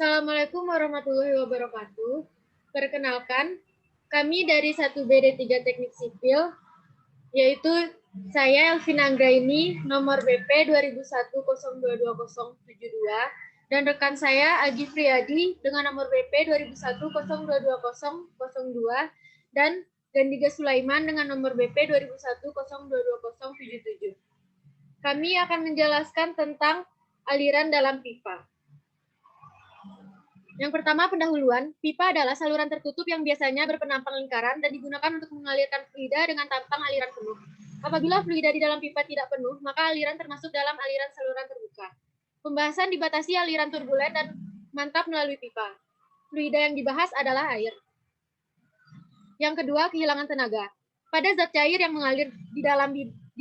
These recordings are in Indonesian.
Assalamualaikum warahmatullahi wabarakatuh. Perkenalkan, kami dari 1BD3 Teknik Sipil, yaitu saya Elvina Anggraini, nomor BP 2001022072, dan rekan saya Agi Priyadi dengan nomor BP 2001022002, dan Gandiga Sulaiman dengan nomor BP 2001022077. Kami akan menjelaskan tentang aliran dalam pipa. Yang pertama, pendahuluan. Pipa adalah saluran tertutup yang biasanya berpenampang lingkaran dan digunakan untuk mengalirkan fluida dengan tampang aliran penuh. Apabila fluida di dalam pipa tidak penuh, maka aliran termasuk dalam aliran saluran terbuka. Pembahasan dibatasi aliran turbulen dan mantap melalui pipa. Fluida yang dibahas adalah air. Yang kedua, kehilangan tenaga. Pada zat cair yang mengalir di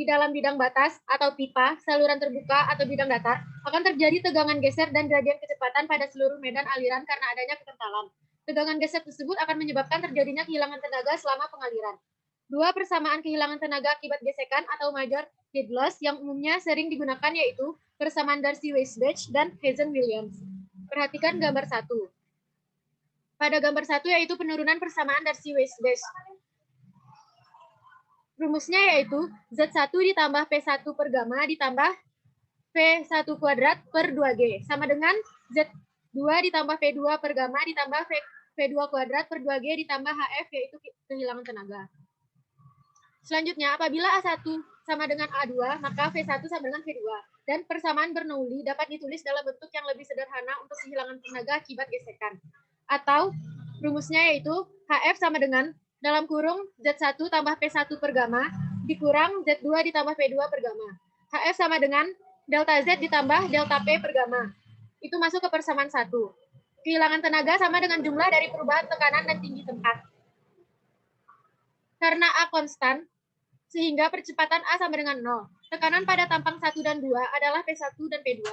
dalam bidang batas atau pipa, saluran terbuka atau bidang datar, akan terjadi tegangan geser dan gradien kecepatan pada seluruh medan aliran karena adanya kekentalan. Tegangan geser tersebut akan menyebabkan terjadinya kehilangan tenaga selama pengaliran. Dua persamaan kehilangan tenaga akibat gesekan atau major head loss yang umumnya sering digunakan yaitu persamaan Darcy-Weisbach dan Hazen-Williams. Perhatikan gambar 1. Pada gambar 1 yaitu penurunan persamaan Darcy-Weisbach. Rumusnya yaitu Z1 ditambah P1 per gamma ditambah P1 kuadrat per 2G sama dengan Z2 ditambah P2 per gamma ditambah P2 kuadrat per 2G ditambah HF yaitu kehilangan tenaga. Selanjutnya, apabila A1 sama dengan A2, maka V1 sama dengan V2. Dan persamaan Bernoulli dapat ditulis dalam bentuk yang lebih sederhana untuk kehilangan tenaga akibat gesekan. Atau rumusnya yaitu HF sama dengan dalam kurung Z1 tambah P1 per gamma dikurang Z2 ditambah P2 per gamma. HF sama dengan delta Z ditambah delta P per gamma. Itu masuk ke persamaan 1. Kehilangan tenaga sama dengan jumlah dari perubahan tekanan dan tinggi tempat. Karena A konstan, sehingga percepatan A sama dengan 0. Tekanan pada tampang 1 dan 2 adalah P1 dan P2.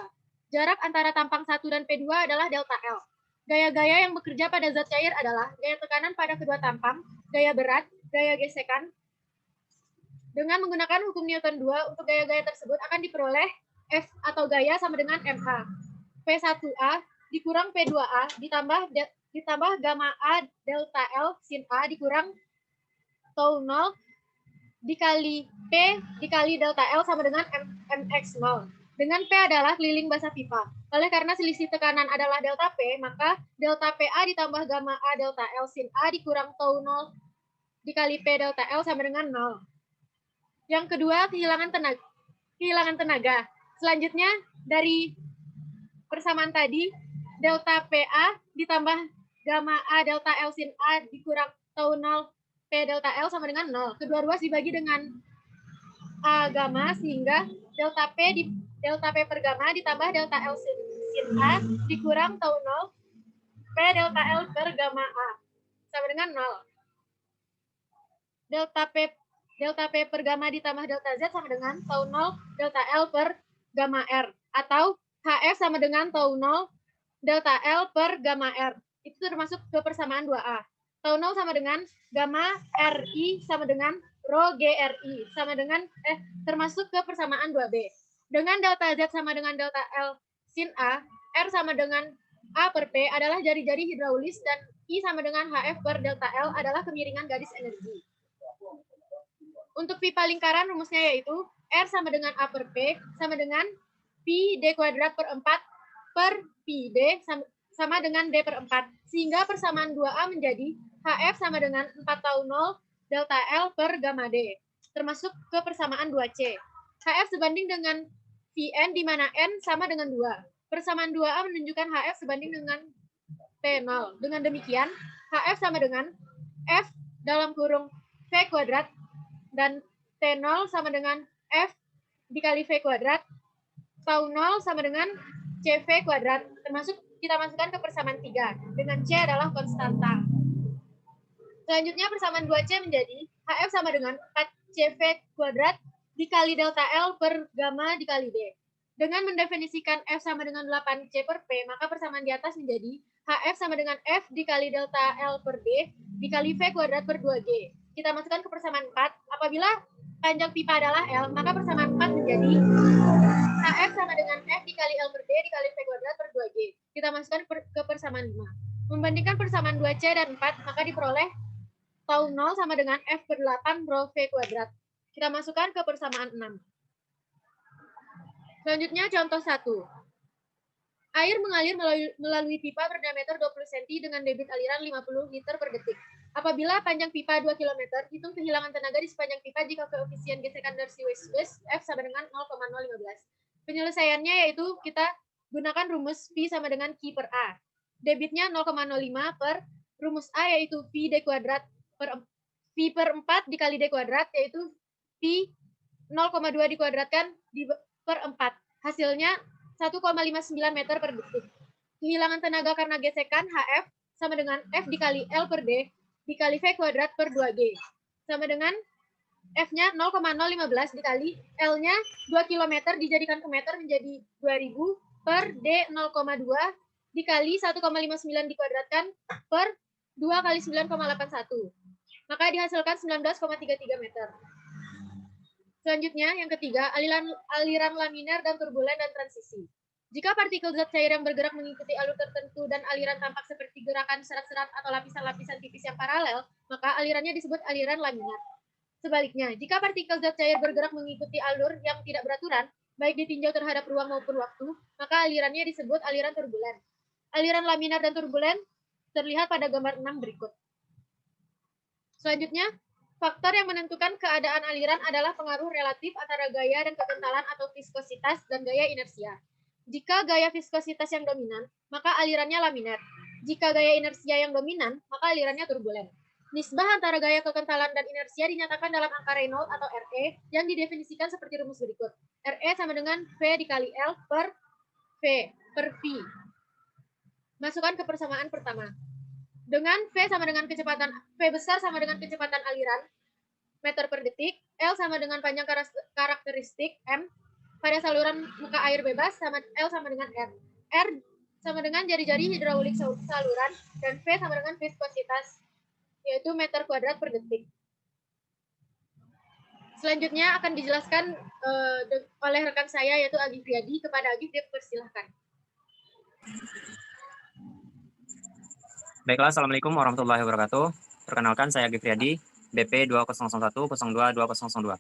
Jarak antara tampang 1 dan P2 adalah delta L. Gaya-gaya yang bekerja pada zat cair adalah gaya tekanan pada kedua tampang, gaya berat, gaya gesekan. Dengan menggunakan hukum Newton 2, untuk gaya-gaya tersebut akan diperoleh F atau gaya sama dengan MA. P1A dikurang P2A ditambah gamma A delta L sin A dikurang tau 0 dikali P dikali delta L sama dengan MX0. Dengan P adalah keliling basa pipa. Oleh karena selisih tekanan adalah delta P, maka delta PA ditambah gamma A delta L sin A dikurang tau 0 dikali P delta L sama dengan 0. Yang kedua, kehilangan tenaga. Selanjutnya, dari persamaan tadi, delta PA ditambah gamma A delta L sin A dikurang tau 0 P delta L sama dengan 0. Kedua ruas dibagi dengan A gamma sehingga delta P per gamma ditambah delta L sin A dikurang tau 0 P delta L per gamma A sama dengan 0. Delta P per gamma ditambah delta Z sama dengan tau 0 delta L per gamma R atau HF sama dengan tau 0 delta L per gamma R. Itu termasuk ke persamaan 2A. Tau 0 sama dengan gamma RI sama dengan rho GRI sama dengan termasuk ke persamaan 2B. Dengan delta Z sama dengan delta L sin A, R sama dengan A per P adalah jari-jari hidraulis dan I sama dengan HF per delta L adalah kemiringan garis energi. Untuk pipa lingkaran rumusnya yaitu R sama dengan A per P sama dengan Pi D kuadrat per 4 per Pi D sama dengan D per 4. Sehingga persamaan 2A menjadi HF sama dengan 4 tau 0 delta L per gamma D. Termasuk ke persamaan 2C. HF sebanding dengan Vn di mana N sama dengan 2. Persamaan 2A menunjukkan HF sebanding dengan T0. Dengan demikian, HF sama dengan F dalam kurung V kuadrat dan T0 sama dengan F dikali V kuadrat, tau 0 sama dengan CV kuadrat, termasuk kita masukkan ke persamaan 3, dengan C adalah konstanta. Selanjutnya persamaan 2C menjadi HF sama dengan 4CV kuadrat dikali delta L per gamma dikali D. Dengan mendefinisikan F sama dengan 8C per P, maka persamaan di atas menjadi HF sama dengan F dikali delta L per D dikali V kuadrat per 2G. Kita masukkan ke persamaan 4. Apabila panjang pipa adalah L, maka persamaan 4 menjadi HF sama dengan F dikali L per D dikali V kuadrat per 2G. kita masukkan ke persamaan 5. Membandingkan persamaan 2C dan 4, maka diperoleh tau 0 sama dengan F per 8 rho V kuadrat. Kita masukkan ke persamaan 6. Selanjutnya contoh 1. Air mengalir melalui pipa berdiameter 20 cm dengan debit aliran 50 liter per detik. Apabila panjang pipa 2 km, hitung kehilangan tenaga di sepanjang pipa jika koefisien gesekan dari base F sama dengan 0,015. Penyelesaiannya yaitu kita gunakan rumus P sama dengan Q per A. Debitnya 0,05 per rumus A yaitu P D kuadrat per P per 4 dikali D kuadrat yaitu P 0,2 dikuadratkan per 4. Hasilnya 1,59 meter per detik. Kehilangan tenaga karena gesekan HF sama dengan F dikali L per D dikali V kuadrat per 2G. Sama dengan F-nya 0,015 dikali L-nya 2 km dijadikan ke meter menjadi 2000 per D 0,2 dikali 1,59 dikuadratkan per 2 kali 9,81. Maka dihasilkan 19,33 meter. Selanjutnya, yang ketiga, aliran laminar dan turbulen dan transisi. Jika partikel zat cair yang bergerak mengikuti alur tertentu dan aliran tampak seperti gerakan serat-serat atau lapisan-lapisan tipis yang paralel, maka alirannya disebut aliran laminar. Sebaliknya, jika partikel zat cair bergerak mengikuti alur yang tidak beraturan, baik ditinjau terhadap ruang maupun waktu, maka alirannya disebut aliran turbulen. Aliran laminar dan turbulen terlihat pada gambar 6 berikut. Selanjutnya, faktor yang menentukan keadaan aliran adalah pengaruh relatif antara gaya dan kekentalan atau viskositas dan gaya inersia. Jika gaya viskositas yang dominan, maka alirannya laminar. Jika gaya inersia yang dominan, maka alirannya turbulen. Nisbah antara gaya kekentalan dan inersia dinyatakan dalam angka Reynolds atau RE yang didefinisikan seperti rumus berikut. RE sama dengan V dikali L per V per V. Masukkan ke persamaan pertama. Dengan V sama dengan kecepatan V besar sama dengan kecepatan aliran meter per detik, L sama dengan panjang karakteristik M pada saluran muka air bebas sama L sama dengan R. R sama dengan jari-jari hidraulik saluran dan V sama dengan viskositas yaitu meter kuadrat per detik. Selanjutnya akan dijelaskan oleh rekan saya yaitu Agif Riyadi. Kepada Agif dipersilahkan. Baiklah, Assalamualaikum warahmatullahi wabarakatuh. Perkenalkan, saya Agif Riyadi, BP 2001-02-2002.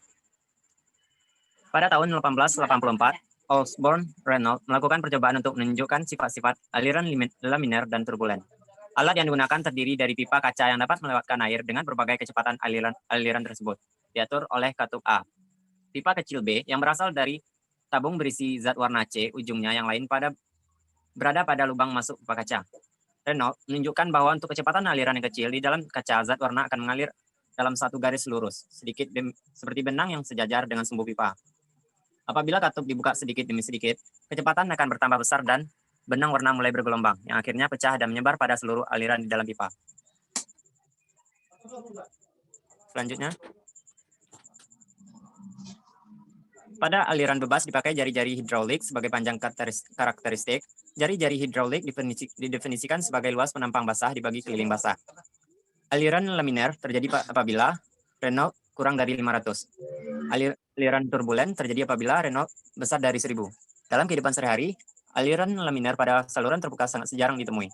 Pada tahun 1884, Osborne Reynolds melakukan percobaan untuk menunjukkan sifat-sifat aliran laminar dan turbulen. Alat yang digunakan terdiri dari pipa kaca yang dapat melewatkan air dengan berbagai kecepatan aliran tersebut, diatur oleh katup A. Pipa kecil B yang berasal dari tabung berisi zat warna C, ujungnya yang lain berada pada lubang masuk pipa kaca. Reynolds menunjukkan bahwa untuk kecepatan aliran yang kecil di dalam kaca, zat warna akan mengalir dalam satu garis lurus, sedikit seperti benang yang sejajar dengan sumbu pipa. Apabila katup dibuka sedikit demi sedikit, kecepatan akan bertambah besar dan benang warna mulai bergelombang, yang akhirnya pecah dan menyebar pada seluruh aliran di dalam pipa. Selanjutnya, pada aliran bebas dipakai jari-jari hidraulik sebagai panjang karakteristik. Jari-jari hidraulik didefinisikan sebagai luas penampang basah dibagi keliling basah. Aliran laminar terjadi apabila Reynolds kurang dari 500. Aliran turbulen terjadi apabila Reynolds besar dari 1000. Dalam kehidupan sehari-hari, aliran laminar pada saluran terbuka sangat jarang ditemui.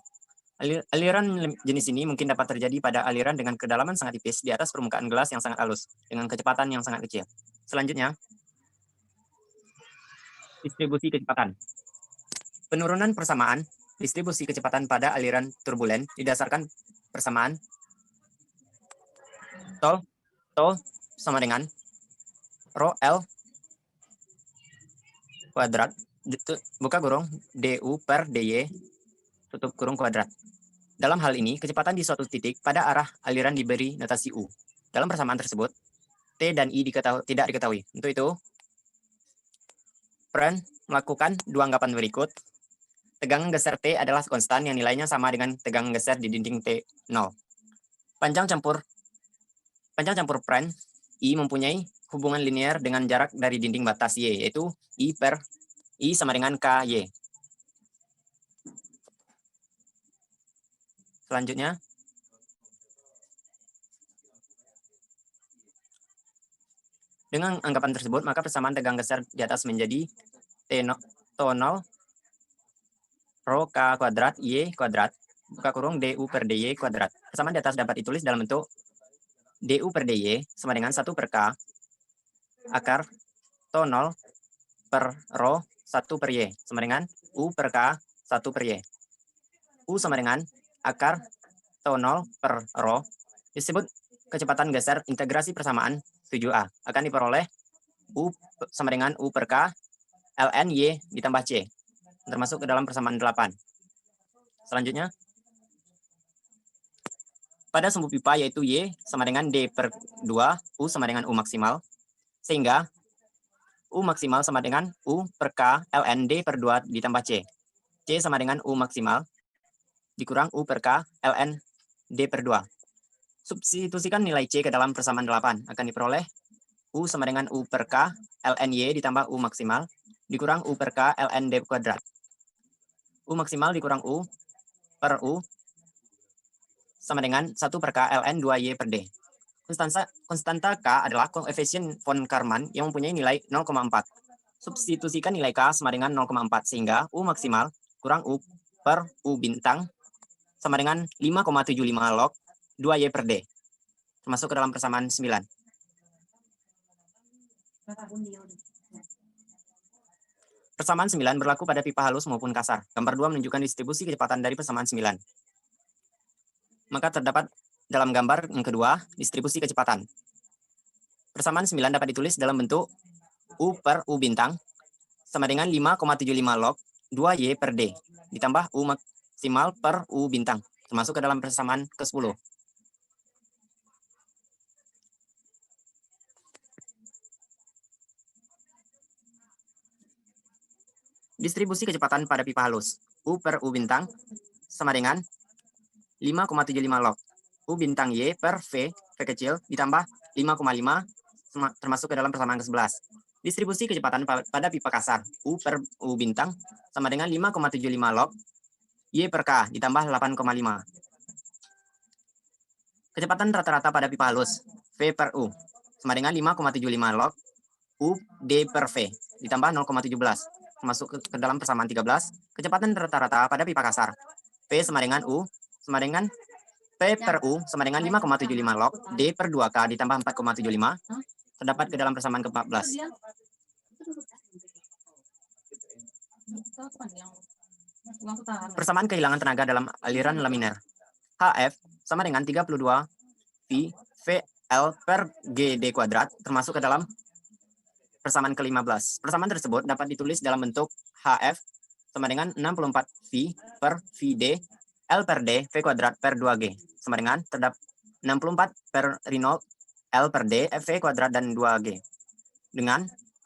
Aliran jenis ini mungkin dapat terjadi pada aliran dengan kedalaman sangat tipis di atas permukaan gelas yang sangat halus, dengan kecepatan yang sangat kecil. Selanjutnya, distribusi kecepatan. Penurunan persamaan distribusi kecepatan pada aliran turbulen didasarkan persamaan tau sama dengan rho L kuadrat buka kurung du per dy tutup kurung kuadrat. Dalam hal ini, kecepatan di suatu titik pada arah aliran diberi notasi U. Dalam persamaan tersebut, T dan I tidak diketahui. Untuk itu, Pren melakukan dua anggapan berikut. Tegangan geser T adalah konstan yang nilainya sama dengan tegangan geser di dinding T0. Panjang campur Pren I mempunyai hubungan linear dengan jarak dari dinding batas Y, yaitu I per I sama dengan KY. Selanjutnya, dengan anggapan tersebut, maka persamaan tegangan geser di atas menjadi T0 rho K kuadrat Y kuadrat, buka kurung DU per DY kuadrat. Persamaan di atas dapat ditulis dalam bentuk DU per DY sama dengan 1 per K akar to 0 per rho 1 per Y sama dengan U per K 1 per Y. U sama dengan akar to 0 per rho disebut kecepatan geser integrasi persamaan 7A akan diperoleh U sama dengan U per K ln Y ditambah C termasuk ke dalam persamaan 8. Selanjutnya, pada sumbu pipa yaitu Y sama dengan D per 2, U sama dengan U maksimal, sehingga U maksimal sama dengan U per K ln D per 2 ditambah C. C sama dengan U maksimal dikurang U per K ln D per 2. Substitusikan nilai C ke dalam persamaan 8 akan diperoleh U sama dengan U per K ln Y ditambah U maksimal dikurang U per K ln D kuadrat. U maksimal dikurang U per U sama dengan 1 per K ln 2Y per D. Konstanta K adalah koefisien von Karman yang mempunyai nilai 0,4. Substitusikan nilai K sama dengan 0,4 sehingga U maksimal kurang U per U bintang sama dengan 5,75 log 2Y per D. Termasuk ke dalam persamaan 9. Persamaan 9 berlaku pada pipa halus maupun kasar. Gambar 2 menunjukkan distribusi kecepatan dari persamaan 9. Maka terdapat dalam gambar yang kedua distribusi kecepatan. Persamaan 9 dapat ditulis dalam bentuk U per U bintang sama dengan 5,75 log 2Y per D ditambah U maksimal per U bintang termasuk ke dalam persamaan ke-10. Distribusi kecepatan pada pipa halus. U per U bintang sama dengan 5,75 log U bintang Y per V kecil ditambah 5,5 termasuk ke dalam persamaan ke-11. Distribusi kecepatan pada pipa kasar. U per U bintang sama dengan 5,75 log Y per K ditambah 8,5. Kecepatan rata-rata pada pipa halus. V per U sama dengan 5,75 log U D per V ditambah 0,17 masuk ke dalam persamaan 13. Kecepatan rata-rata pada pipa kasar. V sama dengan U sama dengan P per U sama dengan 5,75 log D per 2K ditambah 4,75 terdapat ke dalam persamaan ke-14. Persamaan kehilangan tenaga dalam aliran laminer. HF sama dengan 32 V VL per GD kuadrat termasuk ke dalam persamaan ke-15. Persamaan tersebut dapat ditulis dalam bentuk HF sama dengan 64 V per VD L per D V kuadrat per 2G sama dengan terdapat 64 per Reynolds L per D V kuadrat dan 2G dengan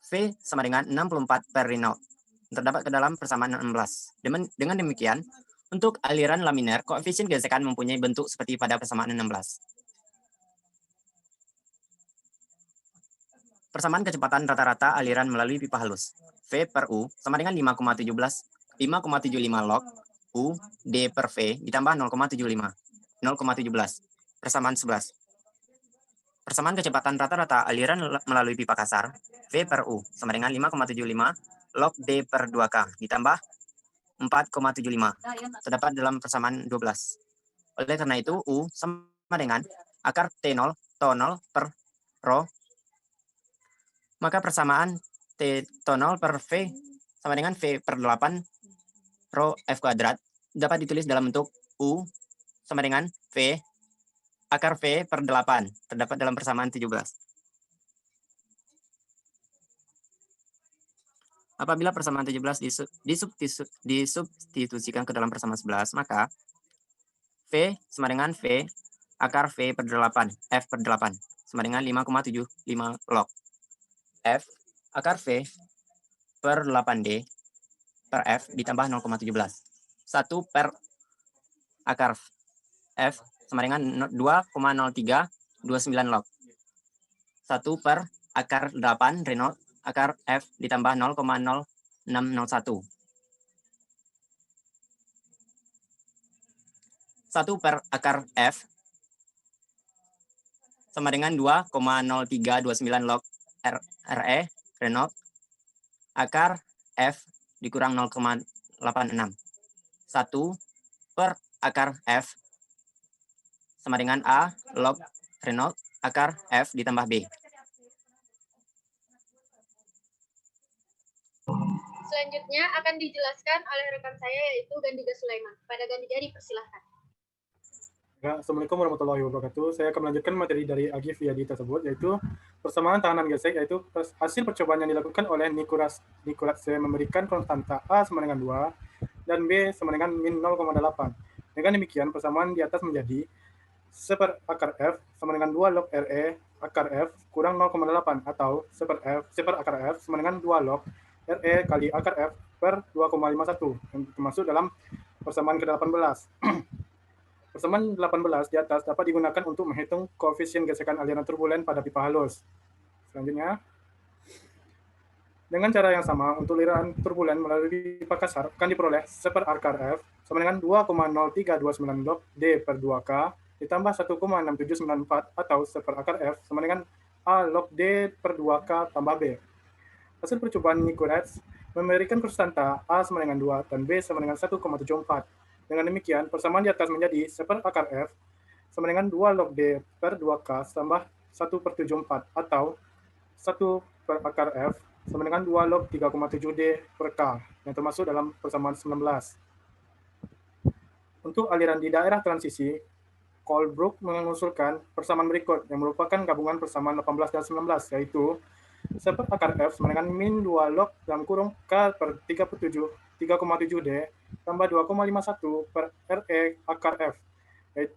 V sama dengan 64 per Reynolds terdapat ke dalam persamaan 16. Dengan demikian, untuk aliran laminer, koefisien gesekan mempunyai bentuk seperti pada persamaan 16. Persamaan kecepatan rata-rata aliran melalui pipa halus. V per U sama dengan 5,75 log U D per V ditambah 0,17. Persamaan 11. Persamaan kecepatan rata-rata aliran melalui pipa kasar. V per U sama dengan 5,75 log D per 2K ditambah 4,75. Terdapat dalam persamaan 12. Oleh karena itu, U sama dengan akar T0 to 0 per rho. Maka persamaan T to 0 per V sama dengan V per 8 rho F kuadrat dapat ditulis dalam bentuk U sama dengan V akar V per 8 terdapat dalam persamaan 17. Apabila persamaan 17 disubstitusikan ke dalam persamaan 11, maka V sama dengan V akar V per 8 F per 8 sama dengan 5,75 log F akar V per 8D per F ditambah 0,17. 1 per akar F sama dengan 2,0329 log. 1 per akar 8 Reynolds akar F ditambah 0,0601. 1 per akar F sama dengan 2,0329 log RE Reynolds akar F dikurang 0,86. per akar F sama dengan A log Reynolds akar F ditambah B. Selanjutnya akan dijelaskan oleh rekan saya yaitu Gandiga Sulaiman. Pada Gandiga dipersilahkan. Ya, Assalamualaikum warahmatullahi wabarakatuh. Saya akan melanjutkan materi dari Agi Friadi tersebut, yaitu persamaan tahanan gesek, yaitu hasil percobaan yang dilakukan oleh Nicolas memberikan konstanta A sama dengan 2 dan B sama dengan min 0,8. Dengan demikian, persamaan di atas menjadi seper akar F sama dengan 2 log RE akar F kurang 0,8 atau seper akar F sama dengan 2 log RE kali akar F per 2,51 yang termasuk dalam persamaan ke-18. Persamaan 18 di atas dapat digunakan untuk menghitung koefisien gesekan aliran turbulen pada pipa halus. Selanjutnya, dengan cara yang sama, untuk aliran turbulen melalui pipa kasar akan diperoleh seper akar F sama dengan 2,0329 log D per 2K ditambah 1,6794 atau seper akar F sama dengan A log D per 2K tambah B. Hasil percobaan Nicolas memberikan konstanta A sama dengan 2 dan B sama dengan 1,74. Dengan demikian, persamaan di atas menjadi seper akar F sama dengan 2 log D per 2K tambah 1/74 atau 1 per akar F sama dengan 2 log 3,7 D per K yang termasuk dalam persamaan 19. Untuk aliran di daerah transisi, Colebrook mengusulkan persamaan berikut yang merupakan gabungan persamaan 18 dan 19, yaitu seper akar F sama dengan min 2 log dalam kurung K per 3,7 D tambah 2,51 per RE akar F,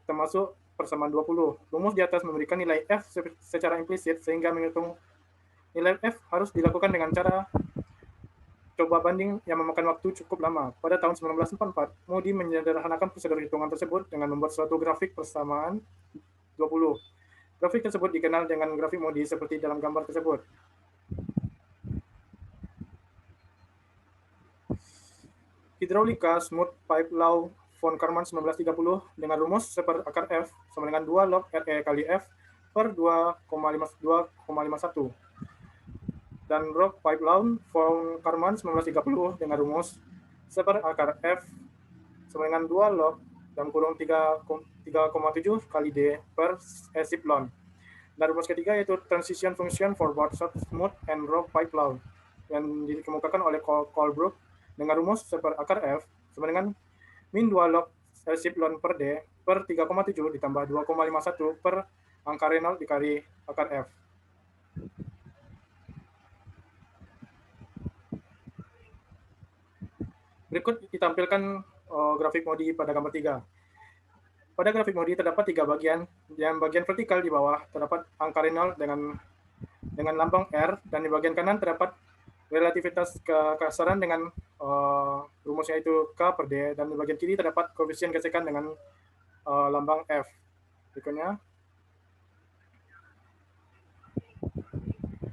termasuk persamaan 20. Rumus di atas memberikan nilai F secara implisit, sehingga menghitung nilai F harus dilakukan dengan cara coba banding yang memakan waktu cukup lama. Pada tahun 1944, Moody menyederhanakan prosedur hitungan tersebut dengan membuat suatu grafik persamaan 20. Grafik tersebut dikenal dengan grafik Moody seperti dalam gambar tersebut. Hidraulika Smooth Pipe Law von Karman 1930 dengan rumus seper akar F sama dengan 2 log RE kali F per 2,51. Dan Rock Pipe Law von Karman 1930 dengan rumus seper akar F sama dengan 2 log dalam kurung 3,7 kali D per epsilon. Dan rumus ketiga yaitu Transition Function for both Smooth and Rock Pipe Law yang dikemukakan oleh Colebrook dengan rumus seper akar F sama dengan min 2 log epsilon per D per 3,7 ditambah 2,51 per angka Reynolds dikali akar F. Berikut ditampilkan grafik Moody pada gambar 3. Pada grafik Moody terdapat 3 bagian. Yang bagian vertikal di bawah terdapat angka Reynolds dengan lambang R, dan di bagian kanan terdapat relativitas kekasaran dengan rumusnya itu K per D, dan di bagian kiri terdapat koefisien gesekan dengan lambang F. Berikutnya,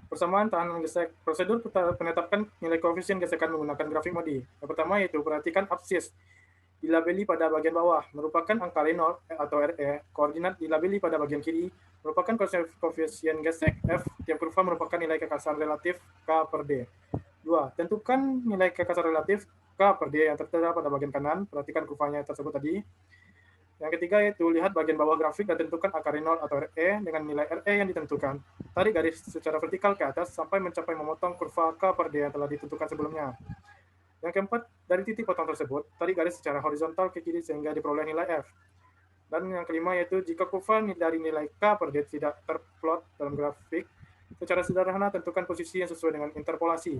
persamaan tahanan gesek. Prosedur penetapan nilai koefisien gesekan menggunakan grafik Moody. Yang pertama yaitu perhatikan absis dilabeli pada bagian bawah merupakan angka Reynolds atau RE, koordinat dilabeli pada bagian kiri merupakan koefisien gesek F, tiap kurva merupakan nilai kekasaran relatif K per D. 2. Tentukan nilai kekasaran relatif K per D yang tertera pada bagian kanan, perhatikan kurvanya tersebut tadi. Yang ketiga yaitu lihat bagian bawah grafik dan tentukan angka Reynolds atau RE dengan nilai RE yang ditentukan. Tarik garis secara vertikal ke atas sampai mencapai memotong kurva K per D yang telah ditentukan sebelumnya. Yang keempat, dari titik potong tersebut, tarik garis secara horizontal ke kiri sehingga diperoleh nilai F. Dan yang kelima yaitu jika kurva dari nilai K per D tidak terplot dalam grafik, secara sederhana tentukan posisi yang sesuai dengan interpolasi.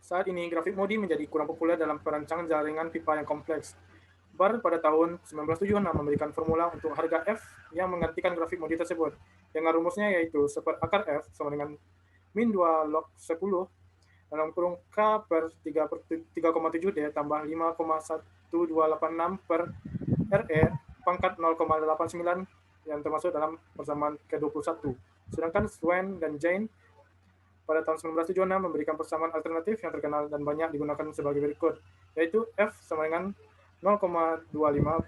Saat ini, grafik Moody menjadi kurang populer dalam perancangan jaringan pipa yang kompleks. Barr pada tahun 1976 memberikan formula untuk harga F yang menggantikan grafik Moody tersebut, dengan rumusnya yaitu seper akar F sama dengan min 2 log 10 dalam kurung K per 3,7 D tambah 5,1286 per RE pangkat 0,89 yang termasuk dalam persamaan ke-21. Sedangkan Swain dan Jane pada tahun 1976 memberikan persamaan alternatif yang terkenal dan banyak digunakan sebagai berikut, yaitu F sama dengan 0,25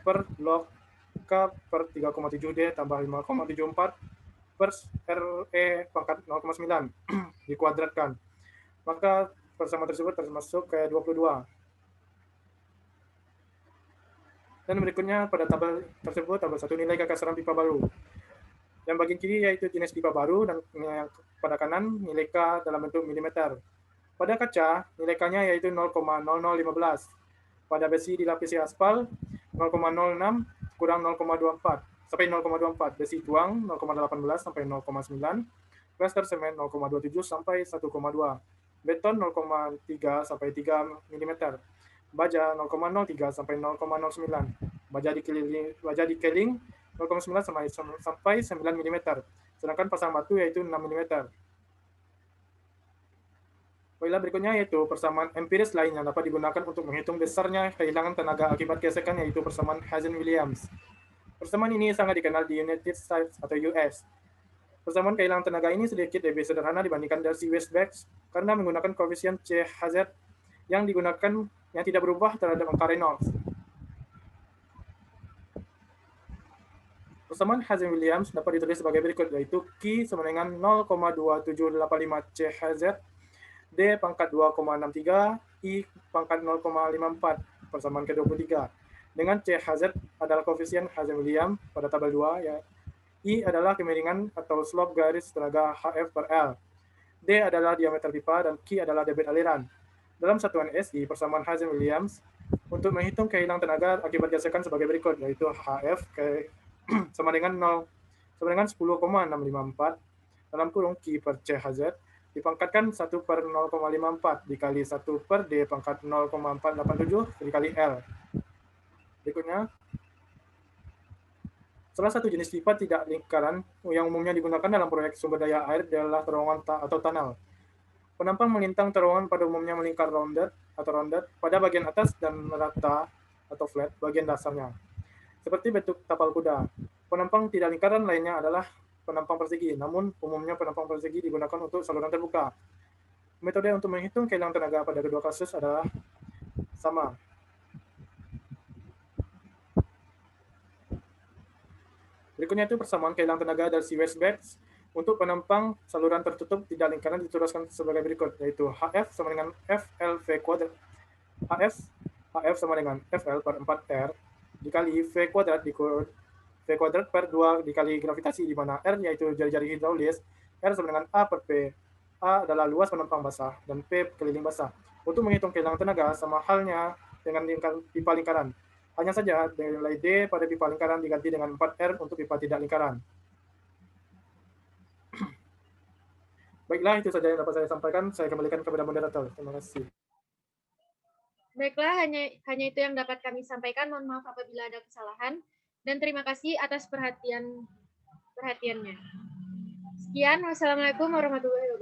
per log K per 3,7 D tambah 5,74 per RE pangkat 0,9 dikuadratkan. Maka persamaan tersebut termasuk ke 22. Dan berikutnya pada tabel tersebut, tabel 1 nilai kekasaran pipa baru. Yang bagian kiri yaitu jenis pipa baru dan yang pada kanan nilai K dalam bentuk milimeter. Pada kaca, nilai K-nya yaitu 0,0015. Pada besi dilapisi aspal, 0,06 kurang 0,24 sampai 0,24. Besi tuang 0,18 sampai 0,9. Plaster semen 0,27 sampai 1,2. Beton 0,3 sampai 3 mm. Baja 0,03 sampai 0,09. Baja dikeling 0,9 sampai 9 mm. Sedangkan pasang batu yaitu 6 mm. Baiklah, berikutnya yaitu persamaan empiris lain yang dapat digunakan untuk menghitung besarnya kehilangan tenaga akibat gesekan, yaitu persamaan Hazen-Williams. Persamaan ini sangat dikenal di United States atau US. Persamaan kehilangan tenaga ini sedikit lebih sederhana dibandingkan Darcy-Weisbach karena menggunakan koefisien CHZ yang digunakan yang tidak berubah terhadap angka Reynolds. Persamaan Hazen-Williams dapat ditulis sebagai berikut, yaitu Q sama dengan 0,2785 CHZ, D pangkat 2,63, I pangkat 0,54, persamaan ke-23. Dengan CHZ adalah koefisien Hazen-Williams pada tabel 2, ya. I adalah kemiringan atau slope garis tenaga HF per L. D adalah diameter pipa dan Q adalah debit aliran. Dalam satuan SI, persamaan Hazen-Williams untuk menghitung kehilangan tenaga akibat gesekan sebagai berikut, yaitu HF sama dengan 10,654 dalam kurung Q per CHZ dipangkatkan 1 per 0,54 dikali 1 per D pangkat 0,487 dikali L. Berikutnya, salah satu jenis pipa tidak lingkaran yang umumnya digunakan dalam proyek sumber daya air adalah terowongan atau tunnel. Penampang melintang terowongan pada umumnya melingkar rounded pada bagian atas dan rata atau flat bagian dasarnya, seperti bentuk tapal kuda. Penampang tidak lingkaran lainnya adalah penampang persegi, namun umumnya penampang persegi digunakan untuk saluran terbuka. Metode untuk menghitung kehilangan tenaga pada kedua kasus adalah sama. Berikutnya itu persamaan kehilangan tenaga Darcy-Weisbach untuk penampang saluran tertutup tidak lingkaran dituliskan sebagai berikut, yaitu HF sama dengan FL V kuadrat. HF sama dengan FL per 4R dikali V kuadrat V kuadrat per 2 dikali gravitasi, di mana R yaitu jari-jari hidraulis, R sama dengan A per P. A adalah luas penampang basah dan P keliling basah. Untuk menghitung kehilangan tenaga sama halnya dengan pipa lingkaran. Hanya saja nilai D pada pipa lingkaran diganti dengan 4R untuk pipa tidak lingkaran. Baiklah, itu saja yang dapat saya sampaikan. Saya kembalikan kepada moderator. Terima kasih. Baiklah, hanya itu yang dapat kami sampaikan. Mohon maaf apabila ada kesalahan. Dan terima kasih atas perhatiannya. Sekian, wassalamualaikum warahmatullahi wabarakatuh.